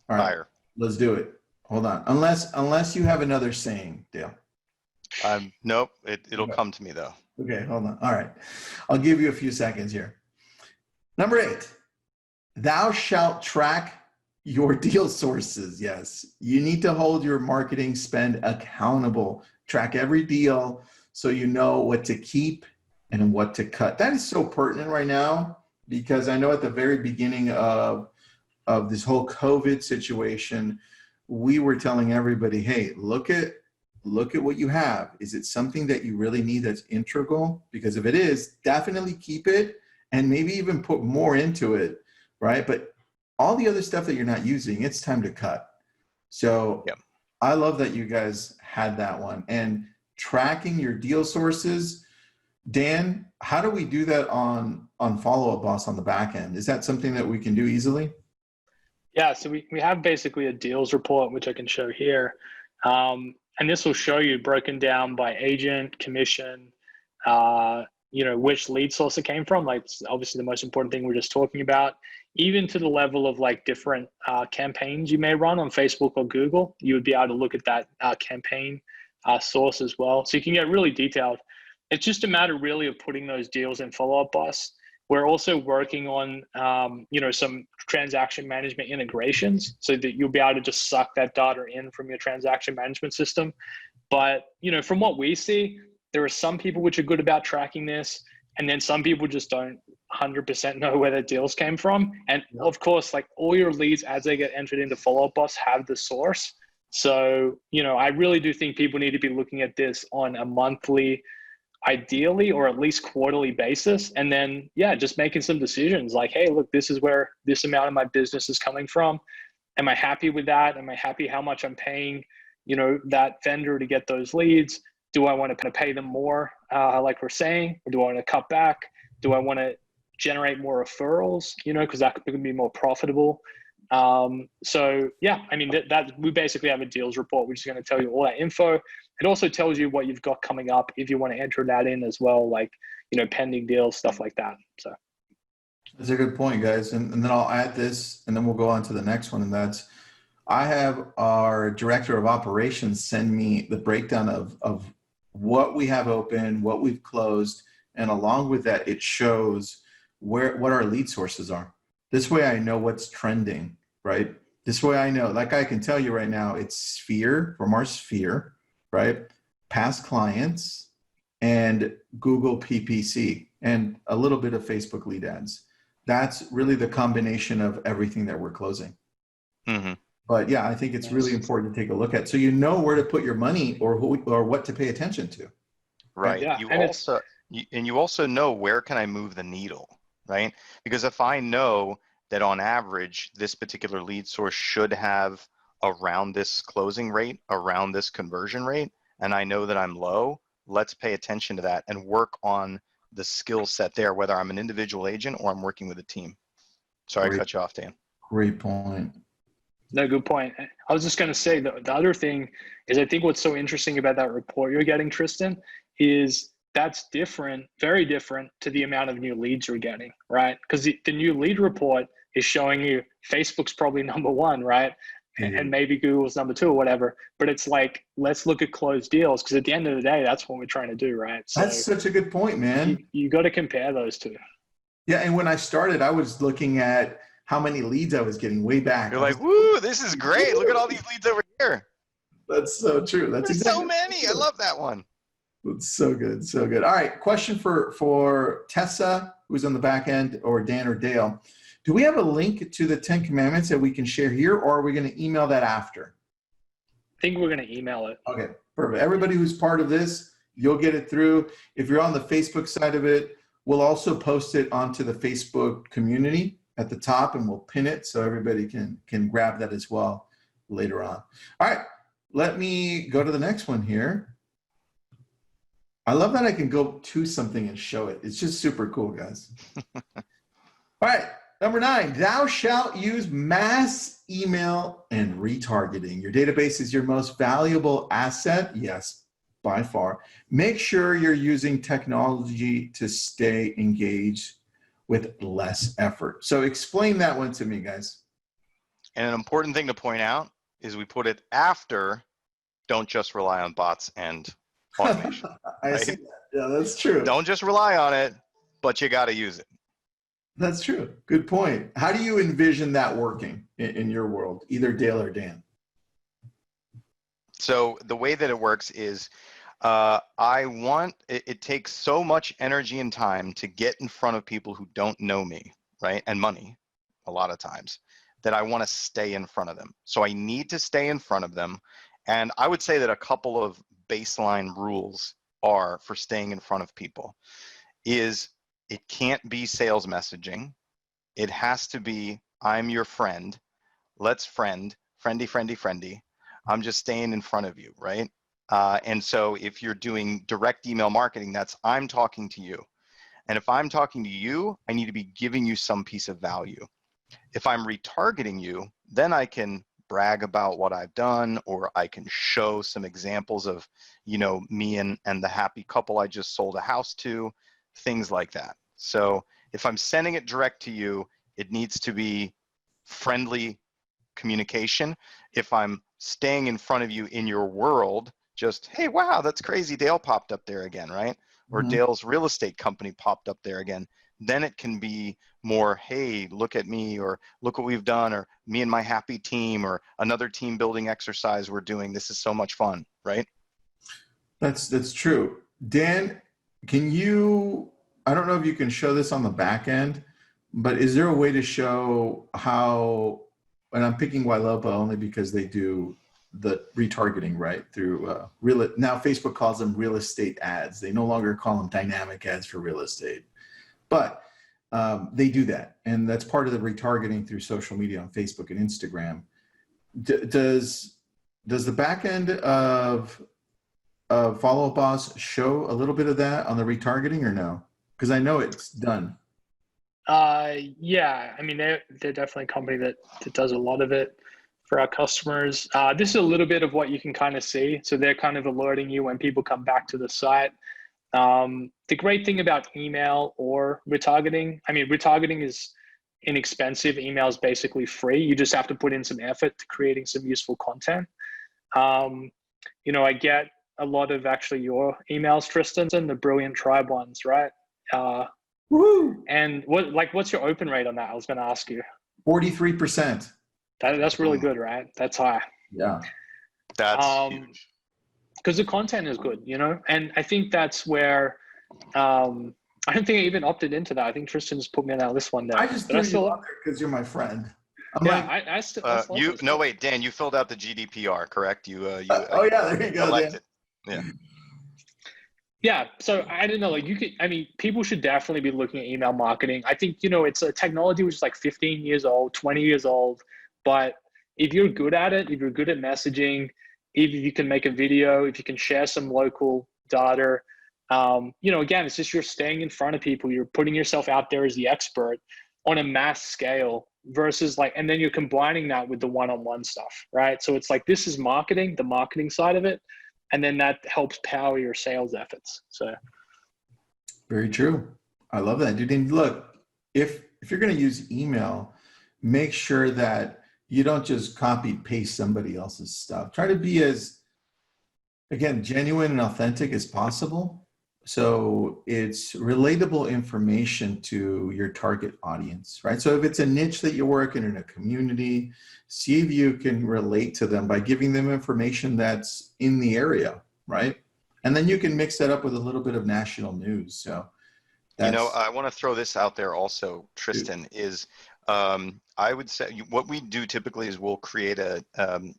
All right, Fire. Let's do it. Hold on. Unless you have another saying, Dale. Nope, it'll come to me though. Okay, hold on. All right. I'll give you a few seconds here. Number 8, thou shalt track your deal sources. Yes, you need to hold your marketing spend accountable. Track every deal so you know what to keep and what to cut. That is so pertinent right now because I know at the very beginning of this whole COVID situation, we were telling everybody, hey, look at what you have. Is it something that you really need that's integral? Because if it is, definitely keep it and maybe even put more into it, right? But all the other stuff that you're not using, it's time to cut. So yep. I love that you guys had that one. And tracking your deal sources, Dan, how do we do that on Follow Up Boss on the back end? Is that something that we can do easily? Yeah, so we have basically a deals report, which I can show here. And this will show you broken down by agent, commission, which lead source it came from. Like obviously the most important thing we're just talking about, even to the level of like different campaigns you may run on Facebook or Google, you would be able to look at that campaign source as well. So you can get really detailed. It's just a matter really of putting those deals in Follow Up Boss. We're also working on, some transaction management integrations so that you'll be able to just suck that data in from your transaction management system. But, from what we see, there are some people which are good about tracking this, and then some people just don't 100% know where their deals came from. And of course, like all your leads as they get entered into Follow Up Boss have the source. So, I really do think people need to be looking at this on a monthly, ideally, or at least quarterly basis. And then, just making some decisions like, hey, look, this is where this amount of my business is coming from. Am I happy with that? Am I happy how much I'm paying, that vendor to get those leads? Do I want to pay them more, like we're saying, or do I want to cut back? Do I want to generate more referrals, because that could be more profitable. That we basically have a deals report, which is going to tell you all that info. It also tells you what you've got coming up if you want to enter that in as well, like, pending deals, stuff like that. So that's a good point, guys. And then I'll add this and then we'll go on to the next one. And that's, I have our director of operations send me the breakdown of what we have open, what we've closed, and along with that, it shows what our lead sources are. This way I know what's trending, right? This way I know, like I can tell you right now, it's Sphere, from our Sphere, right? Past clients and Google PPC and a little bit of Facebook lead ads. That's really the combination of everything that we're closing. Mm-hmm. But yeah, I think it's really important to take a look at, so you know where to put your money or what to pay attention to. Right. Yeah, You also know where can I move the needle, right? Because if I know that on average, this particular lead source should have around this closing rate, around this conversion rate, and I know that I'm low, let's pay attention to that and work on the skill set there, whether I'm an individual agent or I'm working with a team. Sorry, I cut you off, Dan. Great point. No, good point. I was just going to say the other thing is, I think what's so interesting about that report you're getting, Tristan, is that's different, very different to the amount of new leads you're getting, right? Because the new lead report is showing you Facebook's probably number one, right? Mm-hmm. And maybe Google's number two or whatever. But it's like, let's look at closed deals, because at the end of the day, that's what we're trying to do, right? So that's such a good point, man. You got to compare those two. Yeah, and when I started, I was looking at how many leads I was getting way back. You're like, woo, this is great. Look at all these leads over here. That's so true. That's There's exactly so many. I love that one. It's so good. So good. All right. Question for Tessa, who's on the back end, or Dan or Dale. Do we have a link to the 10 Commandments that we can share here, or are we going to email that after? I think we're going to email it. Okay, perfect. Everybody who's part of this, you'll get it through. If you're on the Facebook side of it, we'll also post it onto the Facebook community at the top, and we'll pin it so everybody can grab that as well later on. All right, let me go to the next one here. I love that I can go to something and show it. It's just super cool, guys. All right, number 9, thou shalt use mass email and retargeting. Your database is your most valuable asset. Yes, by far. Make sure you're using technology to stay engaged with less effort. So explain that one to me, guys. And an important thing to point out is we put it after, don't just rely on bots and automation. I see that. Yeah, that's true. Don't just rely on it, but you got to use it. That's true. Good point. How do you envision that working in your world, either Dale or Dan? So the way that it works is it takes so much energy and time to get in front of people who don't know me, right? And money, a lot of times, that I want to stay in front of them. So I need to stay in front of them. And I would say that a couple of baseline rules are for staying in front of people is it can't be sales messaging. It has to be, I'm your friend. Let's friendly. I'm just staying in front of you, right? And so if you're doing direct email marketing, that's I'm talking to you. And if I'm talking to you, I need to be giving you some piece of value. If I'm retargeting you, then I can brag about what I've done, or I can show some examples of, me and the happy couple I just sold a house to, things like that. So if I'm sending it direct to you, it needs to be friendly communication. If I'm staying in front of you in your world, just, hey, wow, that's crazy, Dale popped up there again, right? Or Dale's real estate company popped up there again. Then it can be more, hey, look at me, or look what we've done, or me and my happy team, or another team building exercise we're doing. This is so much fun, right? That's true. Dan, I don't know if you can show this on the back end, but is there a way to show how, and I'm picking Ylopa only because they do the retargeting, right? Through now Facebook calls them real estate ads. They no longer call them dynamic ads for real estate, but they do that. And that's part of the retargeting through social media on Facebook and Instagram. Does the back end of Follow Up Boss show a little bit of that on the retargeting or no? Because I know it's done. Yeah, I mean, they're definitely a company that does a lot of it for our customers. This is a little bit of what you can kind of see. So they're kind of alerting you when people come back to the site. The great thing about email or retargeting, retargeting is inexpensive. Email is basically free. You just have to put in some effort to creating some useful content. I get a lot of actually your emails, Tristan, and the Brilliant Tribe ones, right? Woo! And what's your open rate on that? I was going to ask you. 43%. That's really good, right? That's high. Yeah. That's huge. Because the content is good, you know? And I think that's where, I don't think I even opted into that. I think Tristan just put me on that list one day. I just threw you out there because you're my friend. Wait, Dan, you filled out the GDPR, correct? Oh yeah, there you go, Dan. Yeah. Yeah, so I don't know, people should definitely be looking at email marketing. I think, it's a technology which is like 15 years old, 20 years old, but if you're good at it, if you're good at messaging, if you can make a video, if you can share some local data, again, it's just you're staying in front of people, you're putting yourself out there as the expert on a mass scale versus and then you're combining that with the one-on-one stuff, right? So it's like, this is marketing, the marketing side of it. And then that helps power your sales efforts. So, very true. I love that, dude. And look, if you're going to use email, make sure that you don't just copy paste somebody else's stuff. Try to be as, again, genuine and authentic as possible. So it's relatable information to your target audience, right? So if it's a niche that you're working in a community, see if you can relate to them by giving them information that's in the area, right? And then you can mix that up with a little bit of national news. So I want to throw this out there also, Tristan, is I would say what we do typically is we'll create a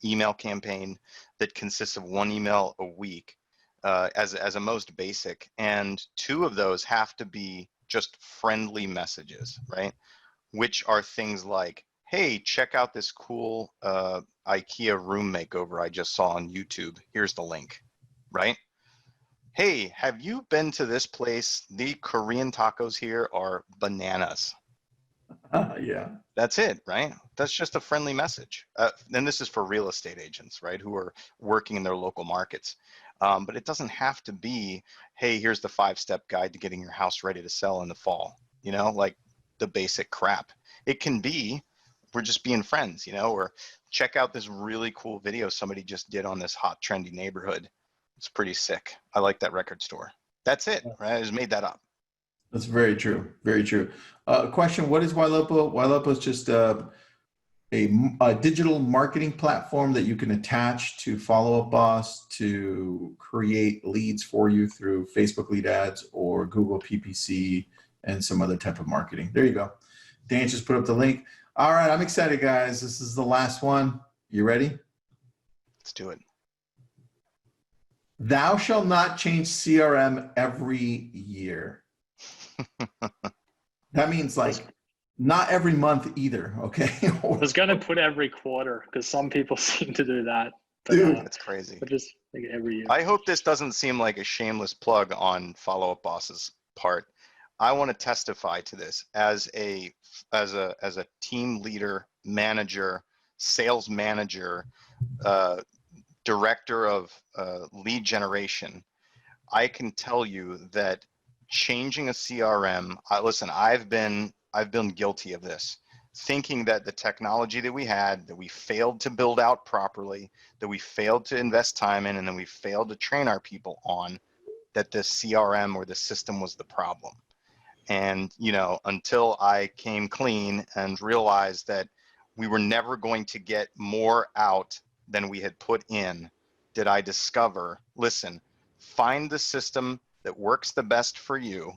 email campaign that consists of one email a week. As a most basic, and 2 of those have to be just friendly messages, right? Which are things like, hey, check out this cool IKEA room makeover I just saw on YouTube. Here's the link, right? Hey, have you been to this place? The Korean tacos here are bananas. Yeah. That's it, right? That's just a friendly message. And this is for real estate agents, right, who are working in their local markets. But it doesn't have to be, hey, here's the 5-step guide to getting your house ready to sell in the fall, like the basic crap. It can be, we're just being friends, or check out this really cool video somebody just did on this hot, trendy neighborhood. It's pretty sick. I like that record store. That's it, right? I just made that up. That's very true. Very true. Question, what is Ylopo? Ylopo is just a digital marketing platform that you can attach to Follow Up Boss to create leads for you through Facebook lead ads or Google PPC and some other type of marketing. There you go. Dan just put up the link. All right, I'm excited, guys. This is the last one. You ready? Let's do it. Thou shalt not change CRM every year. That means not every month either, okay? I was going to put every quarter because some people seem to do that. But, dude, that's crazy. But just every year. I hope this doesn't seem like a shameless plug on Follow Up Boss's part. I want to testify to this as a team leader, manager, sales manager, director of lead generation. I can tell you that changing a CRM, listen, I've been guilty of this, thinking that the technology that we had, that we failed to build out properly, that we failed to invest time in, and then we failed to train our people on, that the CRM or the system was the problem. And, until I came clean and realized that we were never going to get more out than we had put in, did I discover, listen, find the system that works the best for you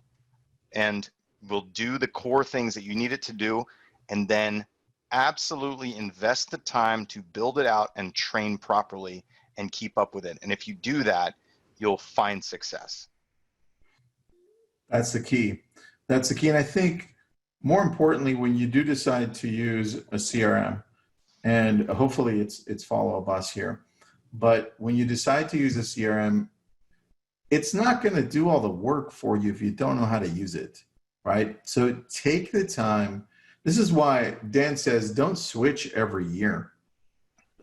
and will do the core things that you need it to do, and then absolutely invest the time to build it out and train properly and keep up with it. And if you do that, you'll find success. That's the key. That's the key. And I think more importantly, when you do decide to use a CRM, and hopefully it's Follow Up Boss here, but when you decide to use a CRM, it's not going to do all the work for you if you don't know how to use it, right? So take the time. This is why Dan says don't switch every year.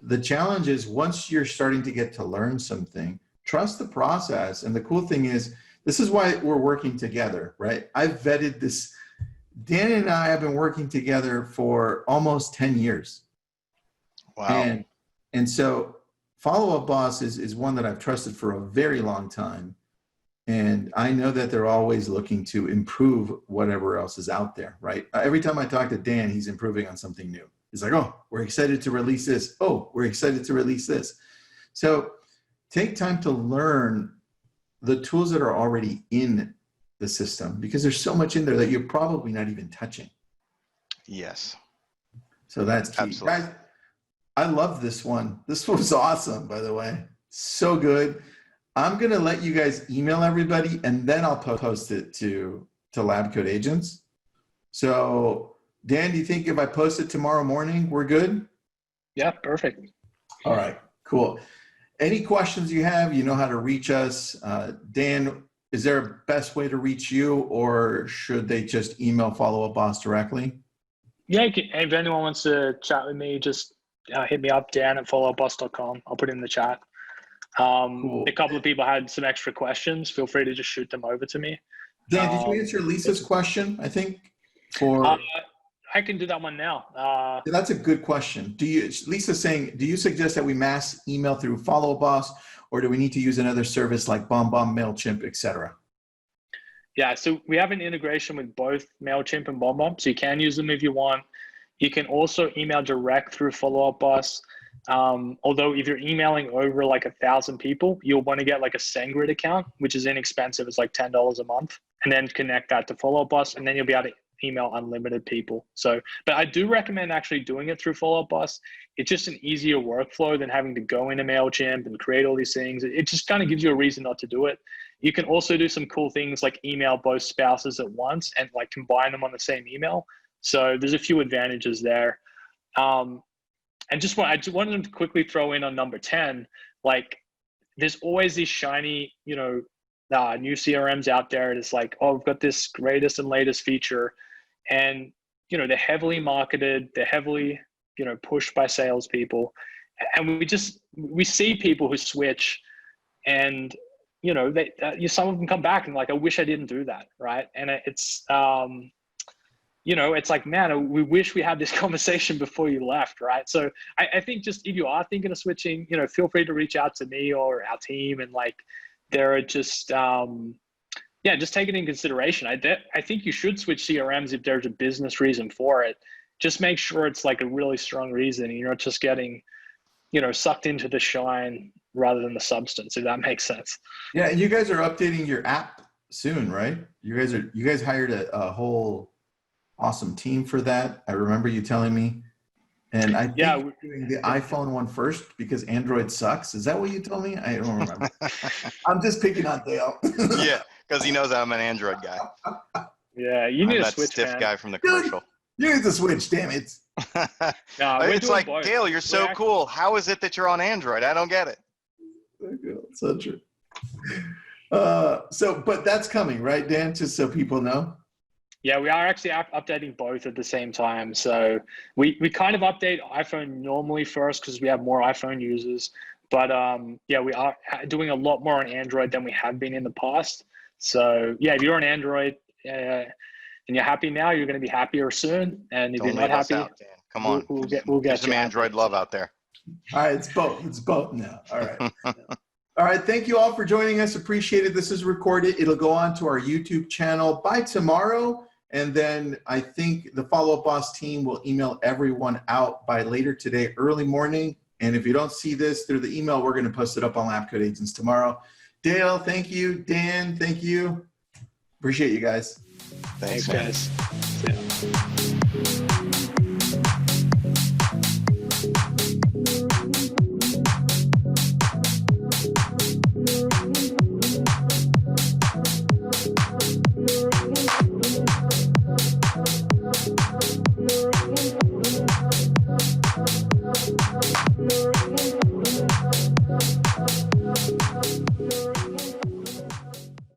The challenge is once you're starting to get to learn something, trust the process. And the cool thing is, this is why we're working together, right? I've vetted this. Dan and I have been working together for almost 10 years. Wow. And so Follow Up Boss is one that I've trusted for a very long time. And I know that they're always looking to improve whatever else is out there, right? Every time I talk to Dan, he's improving on something new. He's like, oh, we're excited to release this. Oh, we're excited to release this. So take time to learn the tools that are already in the system, because there's so much in there that you're probably not even touching. Yes. So that's key. Absolutely. Guys, I love this one. This was awesome, by the way. So good. I'm going to let you guys email everybody, and then I'll post it to Lab Coat Agents. So, Dan, do you think if I post it tomorrow morning, we're good? Yeah, perfect. All right, cool. Any questions you have, you know how to reach us. Dan, is there a best way to reach you, or should they just email Follow Up Boss directly? Yeah, if anyone wants to chat with me, just hit me up, dan@followupboss.com. I'll put it in the chat. Cool. A couple of people had some extra questions. Feel free to just shoot them over to me. Dan, did you answer Lisa's question, I think? I can do that one now. That's a good question. Lisa's saying, do you suggest that we mass email through Follow Up Boss, or do we need to use another service like BombBomb, MailChimp, etc.? Yeah, so we have an integration with both MailChimp and BombBomb, so you can use them if you want. You can also email direct through Follow Up Boss. Although if you're emailing over like 1,000 people, you'll want to get like a SendGrid account, which is inexpensive. It's like $10 a month, and then connect that to Follow Up Boss, and then you'll be able to email unlimited people. So, but I do recommend actually doing it through Follow Up Boss. It's just an easier workflow than having to go into MailChimp and create all these things. It just kind of gives you a reason not to do it. You can also do some cool things like email both spouses at once and like combine them on the same email. So there's a few advantages there. And I just wanted to quickly throw in on number 10, like there's always these shiny, new CRMs out there. It's like, oh, we've got this greatest and latest feature, and, they're heavily marketed, they're heavily, pushed by salespeople. And we see people who switch, and, some of them come back and like, I wish I didn't do that. Right. And it's, it's like, man, we wish we had this conversation before you left, right? So I think just if you are thinking of switching, feel free to reach out to me or our team, and like, there are just, just take it in consideration. I think you should switch CRMs if there's a business reason for it. Just make sure it's like a really strong reason, and you're not just getting, sucked into the shine rather than the substance, if that makes sense. Yeah, and you guys are updating your app soon, right? You guys hired a whole awesome team for that. I remember you telling me. And I think you're doing the iPhone one first because Android sucks. Is that what you told me? I don't remember. I'm just picking on Dale. Yeah, because he knows I'm an Android guy. Yeah, you need I'm to that switch, stiff man. guy from the commercial. Dude, you need to switch, damn it. It's like, both. Dale, you're so cool. How is it that you're on Android? I don't get it. So true. But that's coming, right, Dan? Just so people know. Yeah, we are actually updating both at the same time. So we kind of update iPhone normally first because we have more iPhone users. But we are doing a lot more on Android than we have been in the past. So yeah, if you're on Android and you're happy now, you're going to be happier soon. And if you're not happy, out, Dan. Come on, we'll get some Android love out there. All right, it's both now. All right. All right, thank you all for joining us. Appreciate it. This is recorded. It'll go on to our YouTube channel by tomorrow. And then I think the Follow Up Boss team will email everyone out by later today, early morning. And if you don't see this through the email, we're going to post it up on Lab Coat Agents tomorrow. Dale, thank you. Dan, thank you. Appreciate you guys. Thanks, guys. See ya.